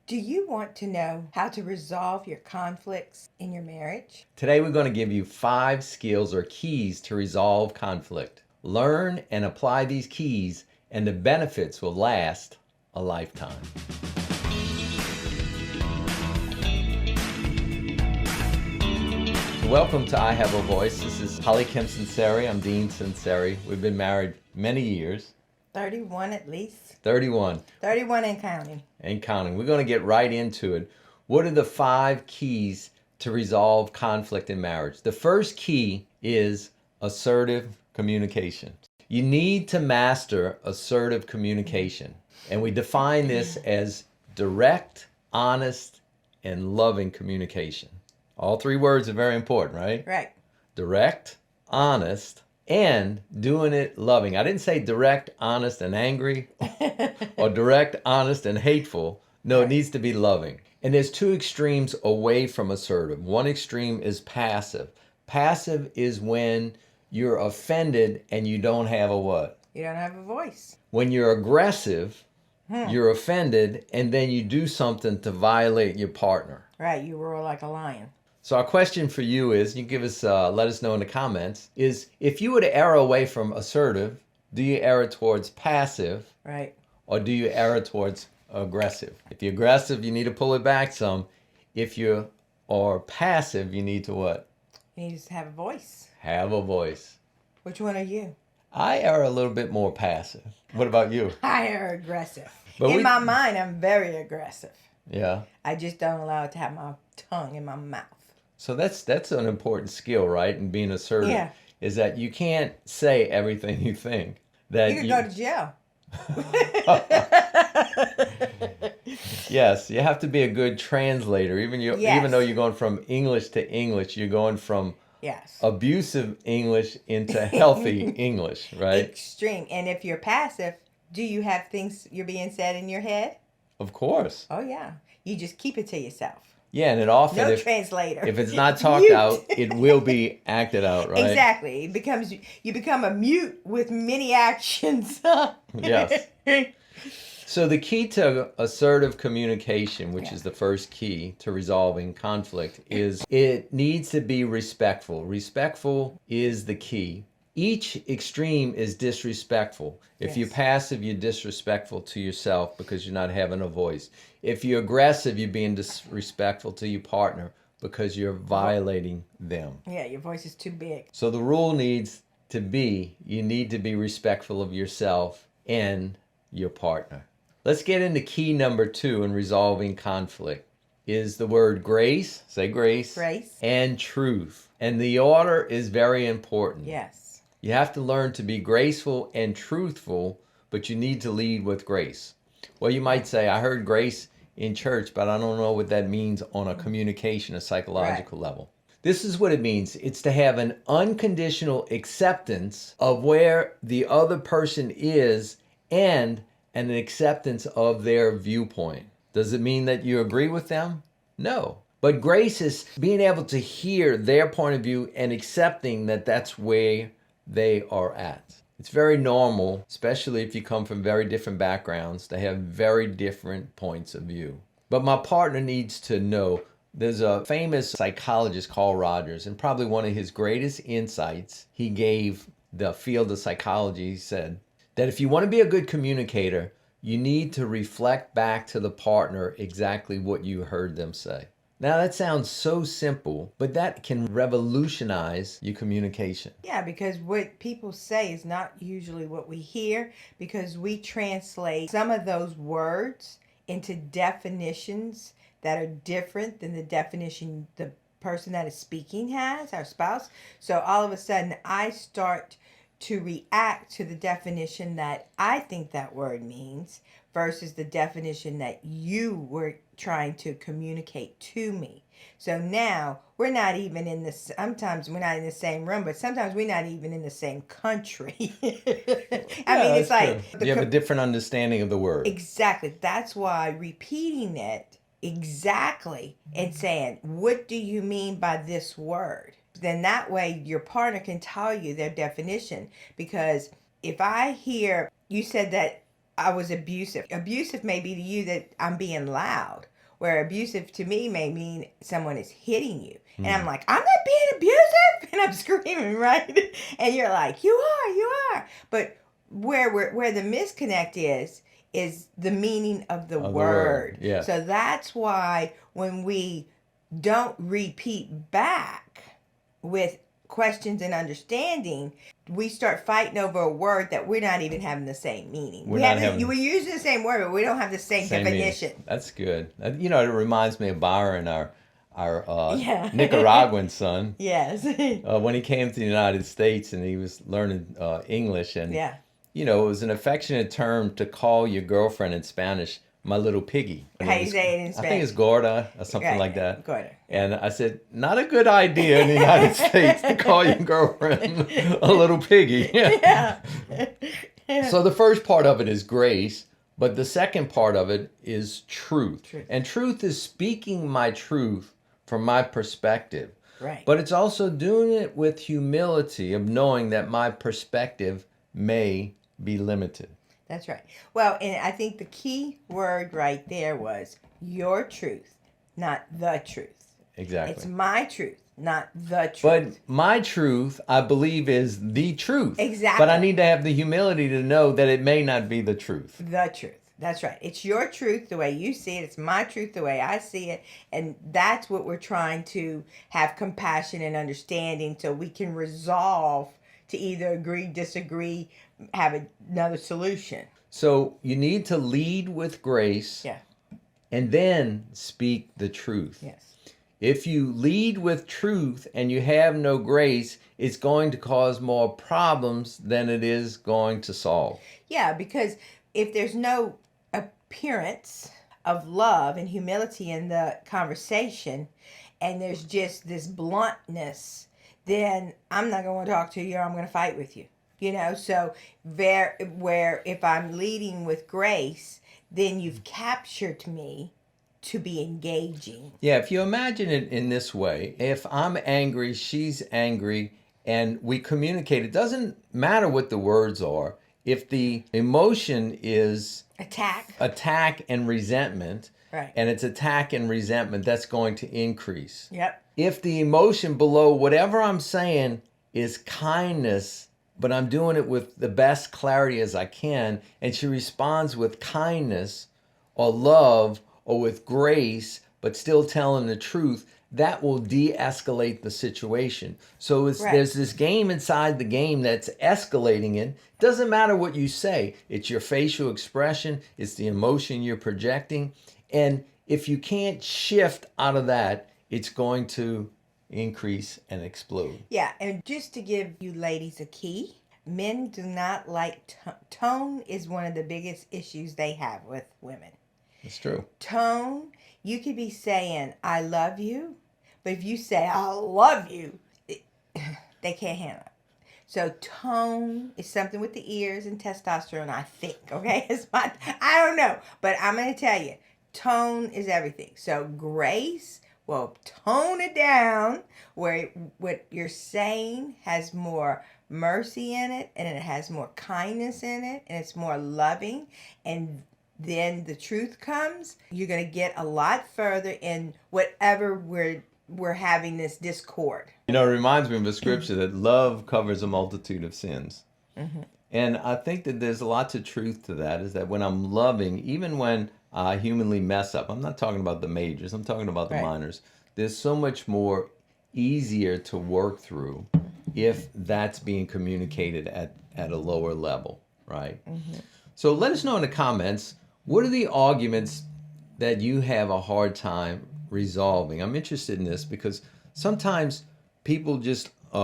Do you want to know how to resolve your conflicts in your marriage? Today we're going to give you 5 skills or keys to resolve conflict. Learn and apply these keys and the benefits will last a lifetime. Welcome to I Have a Voice. This is HollyKem Sunseri. I'm Dean Sunseri. We've been married many years. 31 at least. 31. 31 and counting. And counting. We're going to get right into it. What are the 5 keys to resolve conflict in marriage? The first key is assertive communication. You need to master assertive communication. And we define this as direct, honest, and loving communication. All 3 words are very important, right? Right. Direct, honest, and doing it loving. I didn't say direct, honest, and angry, or direct, honest, and hateful. No, it needs to be loving. And there's 2 extremes away from assertive. One extreme is passive. Passive is when you're offended and you don't have a what? You don't have a voice. When you're aggressive, you're offended, and then you do something to violate your partner. Right, you roar like a lion. So our question for you is, you give us, let us know in the comments, is if you were to err away from assertive, do you err towards passive? Right. Or do you err towards aggressive? If you're aggressive, you need to pull it back some. If you are passive, you need to what? You need to have a voice. Have a voice. Which one are you? I err a little bit more passive. What about you? I are aggressive. But in my mind, I'm very aggressive. Yeah. I just don't allow it to have my tongue in my mouth. So that's an important skill, right? In being assertive, Yeah. is that you can't say everything you think. That You could go to jail. Yes, you have to be a good translator. Even Yes. though you're going from English to English, you're going from Yes. abusive English into healthy English, right? Extreme. And if you're passive, do you have things you're being said in your head? Of course. Oh, yeah. You just keep it to yourself. Yeah, and it often, No if translator. it's not talked Mute. out, it will be acted out, right? Exactly. You become a mute with many actions. Yes. So the key to assertive communication, which is the first key to resolving conflict, is it needs to be respectful. Respectful is the key. Each extreme is disrespectful. If you're passive, you're disrespectful to yourself because you're not having a voice. If you're aggressive, you're being disrespectful to your partner because you're violating them. Yeah, your voice is too big. So the rule needs to be, you need to be respectful of yourself and your partner. Let's get into key number 2 in resolving conflict is the word grace, say grace, and truth. And the order is very important. Yes. You have to learn to be graceful and truthful, but you need to lead with grace. Well, you might say, I heard grace in church, but I don't know what that means on a communication, a psychological level. This is what it means. It's to have an unconditional acceptance of where the other person is and an acceptance of their viewpoint. Does it mean that you agree with them? No. But grace is being able to hear their point of view and accepting that that's where they are at. It's very normal, especially if you come from very different backgrounds, to have very different points of view. But my partner needs to know, there's a famous psychologist, Carl Rogers, and probably one of his greatest insights he gave the field of psychology. He said that if you want to be a good communicator, you need to reflect back to the partner exactly what you heard them say. Now that sounds so simple, but that can revolutionize your communication. Yeah, because what people say is not usually what we hear, because we translate some of those words into definitions that are different than the definition the person that is speaking has, our spouse. So all of a sudden I start to react to the definition that I think that word means versus the definition that you were trying to communicate to me. So now we're not even in the, sometimes we're not in the same room, but sometimes we're not even in the same country. I mean, it's like you have a different understanding of the word. Exactly. That's why repeating it exactly and saying, what do you mean by this word? Then that way your partner can tell you their definition. Because if I hear you said that I was abusive may be to you that I'm being loud. where abusive to me may mean someone is hitting you. And I'm like, I'm not being abusive. And I'm screaming, right? And you're like, you are. But where the misconnect is the meaning of the word. Yeah. So that's why when we don't repeat back with questions and understanding, we start fighting over a word that we're not even having the same meaning. We're using the same word, but we don't have the same definition. Meaning. That's good. You know, it reminds me of Byron, our Nicaraguan son. Yes. When he came to the United States and he was learning English, and you know, it was an affectionate term to call your girlfriend in Spanish my little piggy. How you say it in Spanish? I think it's gorda or something like that. Gorda. And I said, not a good idea in the United States to call your girlfriend a little piggy. Yeah. So the first part of it is grace, but the second part of it is truth. And truth is speaking my truth from my perspective. Right. But it's also doing it with humility of knowing that my perspective may be limited. That's right. Well, and I think the key word right there was your truth, not the truth. Exactly. It's my truth, not the truth. But my truth, I believe, is the truth. Exactly. But I need to have the humility to know that it may not be the truth. The truth. That's right. It's your truth the way you see it. It's my truth the way I see it. And that's what we're trying to have compassion and understanding so we can resolve to either agree, disagree, have another solution. So you need to lead with grace. Yeah. And then speak the truth. Yes. If you lead with truth and you have no grace, it's going to cause more problems than it is going to solve. Yeah, because if there's no appearance of love and humility in the conversation, and there's just this bluntness, then I'm not going to talk to you or I'm going to fight with you. You know, so where if I'm leading with grace, then you've captured me to be engaging. Yeah, if you imagine it in this way, if I'm angry, she's angry, and we communicate, it doesn't matter what the words are. If the emotion is attack and resentment, right, and it's attack and resentment, that's going to increase. Yep. If the emotion below whatever I'm saying is kindness, but I'm doing it with the best clarity as I can, and she responds with kindness or love or with grace, but still telling the truth, that will de-escalate the situation. So there's this game inside the game that's escalating it. Doesn't matter what you say. It's your facial expression. It's the emotion you're projecting. And if you can't shift out of that, it's going to increase and explode. Yeah, and just to give you ladies a key, men do not like tone is one of the biggest issues they have with women. It's true. Tone, you could be saying, I love you, but if you say, I love you, they can't handle it. So tone is something with the ears and testosterone, I think, okay? I don't know, but I'm going to tell you, tone is everything. So grace will tone it down where what you're saying has more mercy in it, and it has more kindness in it, and it's more loving, and then the truth comes, you're going to get a lot further in whatever we're having this discord. You know, it reminds me of a scripture that love covers a multitude of sins. Mm-hmm. And I think that there's lots of truth to that, is that when I'm loving, even when I humanly mess up, I'm not talking about the majors, I'm talking about the minors, there's so much more easier to work through if that's being communicated at a lower level, right? Mm-hmm. So let us know in the comments, what are the arguments that you have a hard time resolving? I'm interested in this because sometimes people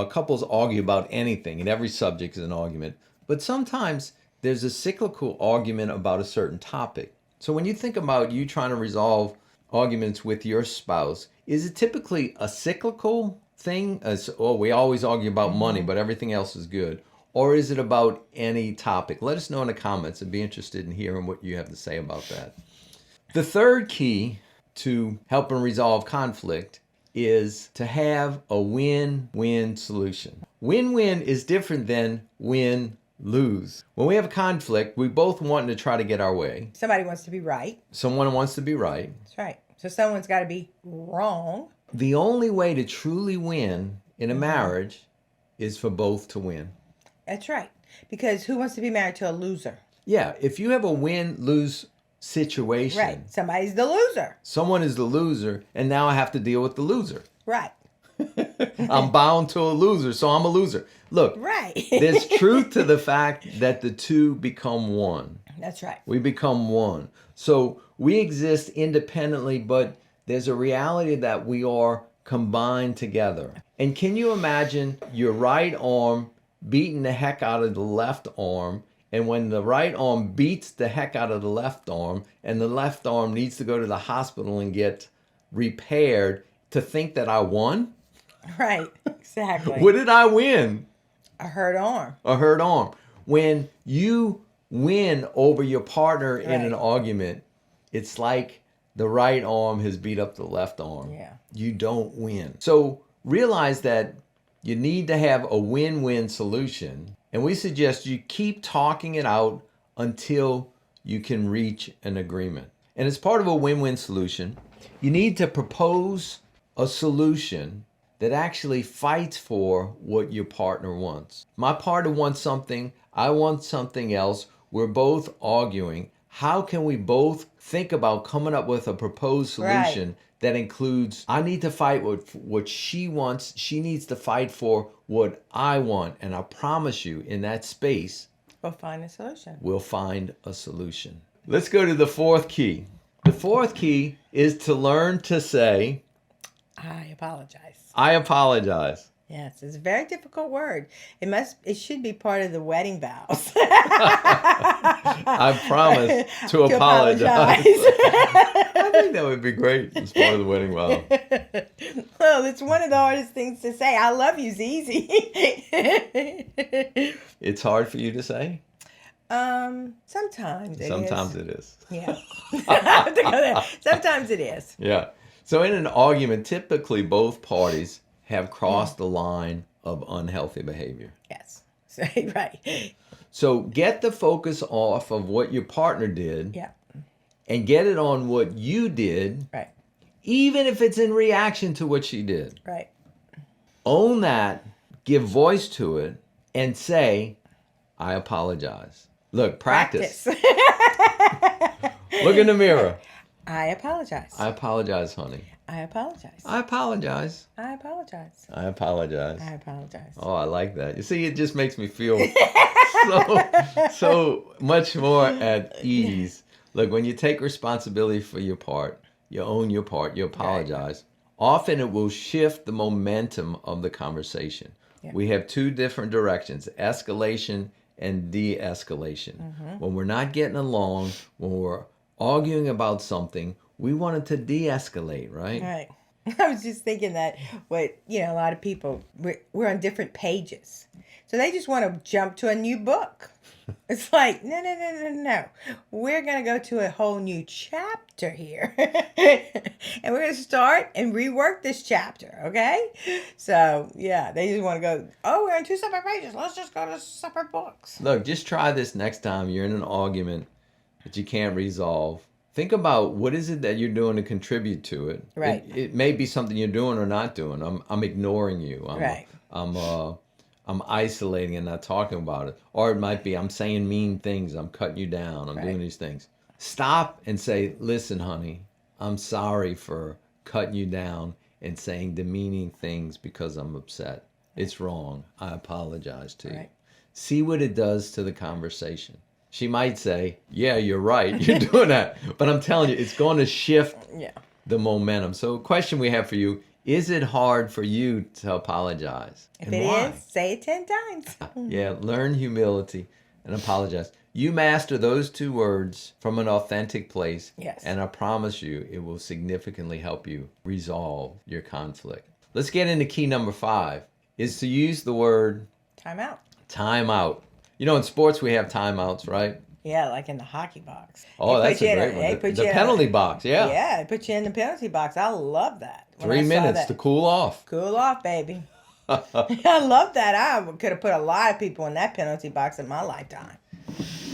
couples argue about anything, and every subject is an argument. But sometimes there's a cyclical argument about a certain topic. So when you think about you trying to resolve arguments with your spouse, is it typically a cyclical thing? We always argue about money, but everything else is good. Or is it about any topic? Let us know in the comments. I'd be interested in hearing what you have to say about that. The third key to helping resolve conflict is to have a win-win solution. Win-win is different than win-lose. When we have a conflict, we both want to try to get our way. Somebody wants to be right. Someone wants to be right. That's right. So someone's got to be wrong. The only way to truly win in a marriage is for both to win. That's right. Because who wants to be married to a loser? Yeah, if you have a win-lose situation, Right. Somebody's the loser. someone is the loser, and now I have to deal with the loser. Right. I'm bound to a loser, so I'm a loser. Look, Right. there's truth to the fact that the two become one. That's right. We become one. So we exist independently, but there's a reality that we are combined together. And can you imagine your right arm beating the heck out of the left arm? And when the right arm beats the heck out of the left arm, and the left arm needs to go to the hospital and get repaired, to think that I won? Right. Exactly. What did I win? A hurt arm. A hurt arm. When you win over your partner in an Right. argument, it's like the right arm has beat up the left arm. Yeah. You don't win. So realize that you need to have a win-win solution. And we suggest you keep talking it out until you can reach an agreement. And as part of a win-win solution, you need to propose a solution that actually fights for what your partner wants. My partner wants something, I want something else. We're both arguing. How can we both think about coming up with a proposed solution that includes, I need to fight what she wants, she needs to fight for what I want. And I promise you, in that space, We'll find a solution. we'll find a solution. Let's go to the fourth key. The fourth key is to learn to say, I apologize. I apologize. Yes, it's a very difficult word. It should be part of the wedding vows. I promise to apologize. I think that would be great as part of the wedding vow. Well, it's one of the hardest things to say. I love you's easy. It's hard for you to say? Sometimes it Sometimes is. it is. Yeah. Sometimes it is. Yeah. So in an argument, typically both parties have crossed the line of unhealthy behavior. Yes. Right. So get the focus off of what your partner did Yeah. and get it on what you did, Right. even if it's in reaction to what she did. Right. Own that, give voice to it, and say, I apologize. Look, practice. Look in the mirror. I apologize. I apologize, honey. I apologize. I apologize. I apologize. I apologize. I apologize. Oh, I like that. You see, it just makes me feel so much more at ease. Look, when you take responsibility for your part, you own your part, you apologize. Often it will shift the momentum of the conversation. Yeah. We have two different directions, escalation and de-escalation. When we're not getting along, when we're arguing about something, we want it to de-escalate, right? Right. I was just thinking that a lot of people, we're on different pages. So they just want to jump to a new book. It's like, no. We're going to go to a whole new chapter here. And we're going to start and rework this chapter, okay? So, yeah, they just want to go, we're on two separate pages. Let's just go to separate books. Look, just try this next time you're in an argument that you can't resolve. Think about what is it that you're doing to contribute to it. Right. It may be something you're doing or not doing. I'm ignoring you. Right. I'm isolating and not talking about it. Or it might be I'm saying mean things. I'm cutting you down. I'm doing these things. Stop and say, listen, honey, I'm sorry for cutting you down and saying demeaning things because I'm upset. It's wrong. I apologize to you. Right. See what it does to the conversation. She might say, yeah, you're right. You're doing that. But I'm telling you, it's going to shift the momentum. So a question we have for you, is it hard for you to apologize? If And it why? is, say it 10 times. Yeah, learn humility and apologize. You master those two words from an authentic place. Yes. And I promise you, it will significantly help you resolve your conflict. Let's get into key number 5, is to use the word Time out. time out. You know, in sports, we have timeouts, right? Yeah, like in the hockey box. Oh, They that's put you a in great one. they put The you in penalty box, yeah. Yeah, they put you in the penalty box. I love that. When 3 I saw minutes that. to cool off. Cool off, baby. I love that. I could have put a lot of people in that penalty box in my lifetime.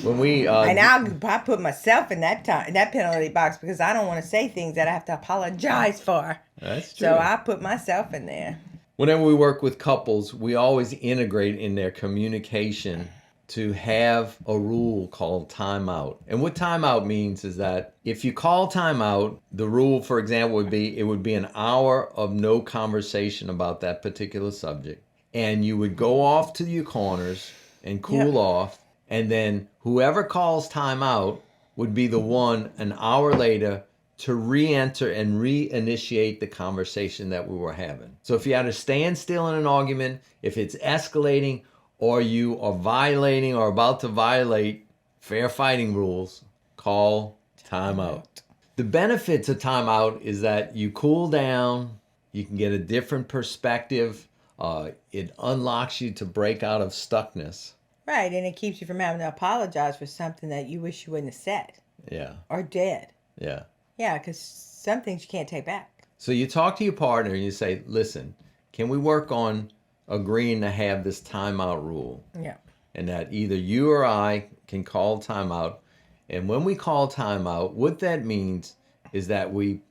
when we And I put myself in that penalty box because I don't want to say things that I have to apologize for. That's true. So I put myself in there. Whenever we work with couples, we always integrate in their communication to have a rule called timeout. And what timeout means is that if you call timeout, the rule, for example, would be it would be an hour of no conversation about that particular subject. And you would go off to your corners and cool off. And then whoever calls timeout would be the one an hour later to re-enter and reinitiate the conversation that we were having. So if you had to stand still in an argument, if it's escalating, or you are violating or about to violate fair fighting rules, call timeout. The benefits of timeout is that you cool down, you can get a different perspective, it unlocks you to break out of stuckness. Right, and it keeps you from having to apologize for something that you wish you wouldn't have said. Yeah. Or did. Yeah. Yeah, because some things you can't take back. So you talk to your partner and you say, listen, can we work on agreeing to have this timeout rule? Yeah. And that either you or I can call timeout. And when we call timeout, what that means is that we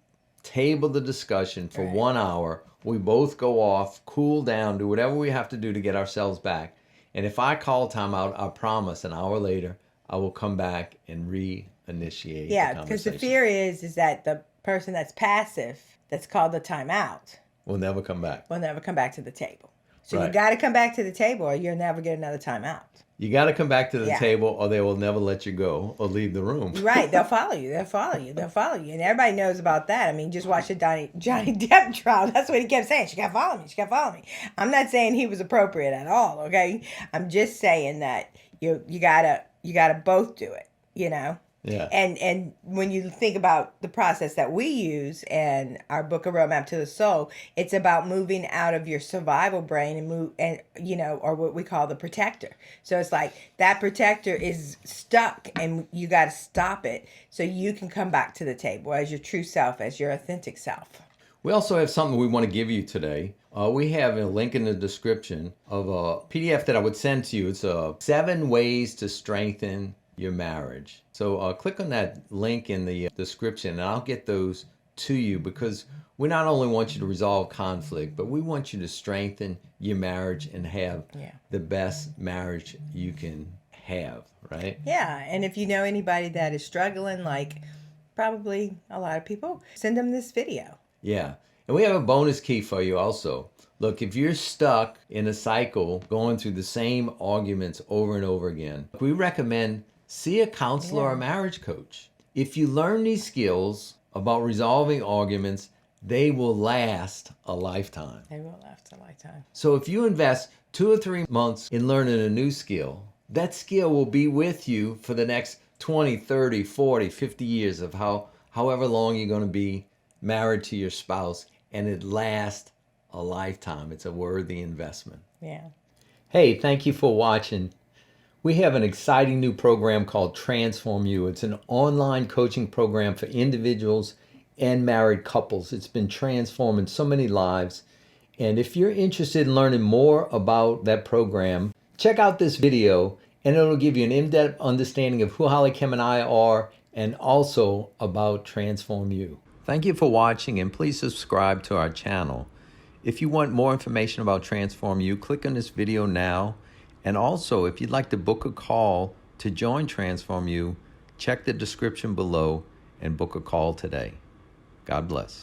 table the discussion for 1 hour. We both go off, cool down, do whatever we have to do to get ourselves back. And if I call timeout, I promise an hour later, I will come back and reinitiate the Yeah, conversation. because the fear is that the person that's passive, that's called the timeout, will never come back. will never come back to the table. So Right. you got to come back to the table or you'll never get another timeout. You got to come back to the Yeah. table or they will never let you go or leave the room. Right, they'll follow you. They'll follow you. They'll follow you. And everybody knows about that. I mean, just watch the Johnny Depp trial. That's what he kept saying. She got to follow me. She got to follow me. I'm not saying he was appropriate at all, okay? I'm just saying that you gotta both do it, you know? Yeah. And when you think about the process that we use and our book, A Roadmap to the Soul, it's about moving out of your survival brain or what we call the protector. So it's like that protector is stuck and you got to stop it so you can come back to the table as your true self, as your authentic self. We also have something we want to give you today. We have a link in the description of a PDF that I would send to you. It's 7 ways to strengthen your marriage. So click on that link in the description and I'll get those to you because we not only want you to resolve conflict, but we want you to strengthen your marriage and have the best marriage you can have, right? Yeah, and if you know anybody that is struggling, like probably a lot of people, send them this video. Yeah. And we have a bonus key for you also. Look, if you're stuck in a cycle going through the same arguments over and over again, we recommend see a counselor or a marriage coach. If you learn these skills about resolving arguments, they will last a lifetime. They will last a lifetime. So if you invest 2 or 3 months in learning a new skill, that skill will be with you for the next 20, 30, 40, 50 years of however long you're going to be married to your spouse, and it lasts a lifetime. It's a worthy investment. Yeah. Hey, thank you for watching. We have an exciting new program called Transform You. It's an online coaching program for individuals and married couples. It's been transforming so many lives. And if you're interested in learning more about that program, check out this video and it'll give you an in-depth understanding of who HollyKem and I are and also about Transform You. Thank you for watching and please subscribe to our channel. If you want more information about Transform You, click on this video now. And also, if you'd like to book a call to join Transform You, check the description below and book a call today. God bless.